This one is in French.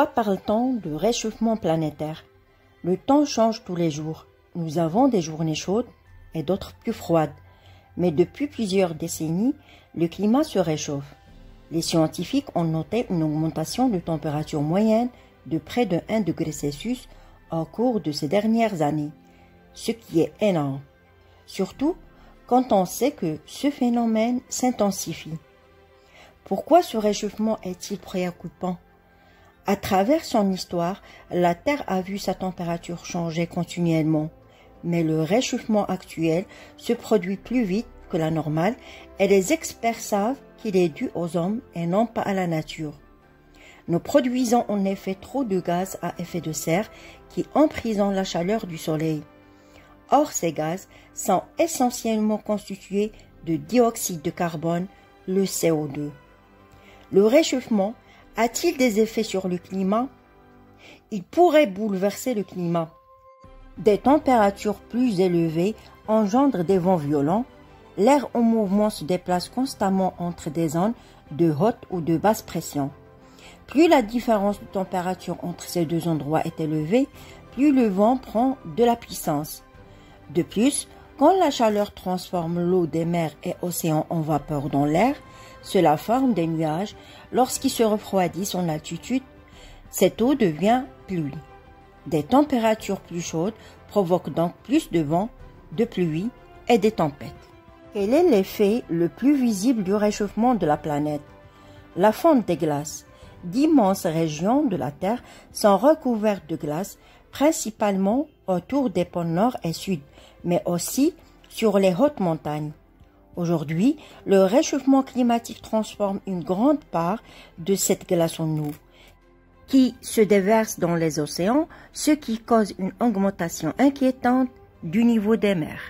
Pourquoi parle-t-on de réchauffement planétaire? Le temps change tous les jours. Nous avons des journées chaudes et d'autres plus froides. Mais depuis plusieurs décennies, le climat se réchauffe. Les scientifiques ont noté une augmentation de température moyenne de près de 1 degré Celsius au cours de ces dernières années, ce qui est énorme. Surtout quand on sait que ce phénomène s'intensifie. Pourquoi ce réchauffement est-il préoccupant? À travers son histoire, la Terre a vu sa température changer continuellement. Mais le réchauffement actuel se produit plus vite que la normale et les experts savent qu'il est dû aux hommes et non pas à la nature. Nous produisons en effet trop de gaz à effet de serre qui emprisonnent la chaleur du soleil. Or, ces gaz sont essentiellement constitués de dioxyde de carbone, le CO2. Le réchauffement a-t-il des effets sur le climat? Il pourrait bouleverser le climat. Des températures plus élevées engendrent des vents violents. L'air en mouvement se déplace constamment entre des zones de haute ou de basse pression. Plus la différence de température entre ces deux endroits est élevée, plus le vent prend de la puissance. De plus, quand la chaleur transforme l'eau des mers et océans en vapeur dans l'air, cela forme des nuages. Lorsqu'ils se refroidissent en altitude, cette eau devient pluie. Des températures plus chaudes provoquent donc plus de vent, de pluie et des tempêtes. Quel est l'effet le plus visible du réchauffement de la planète? La fonte des glaces. D'immenses régions de la Terre sont recouvertes de glace, principalement autour des pôles nord et sud, mais aussi sur les hautes montagnes. Aujourd'hui, le réchauffement climatique transforme une grande part de cette glace en eau, qui se déverse dans les océans, ce qui cause une augmentation inquiétante du niveau des mers.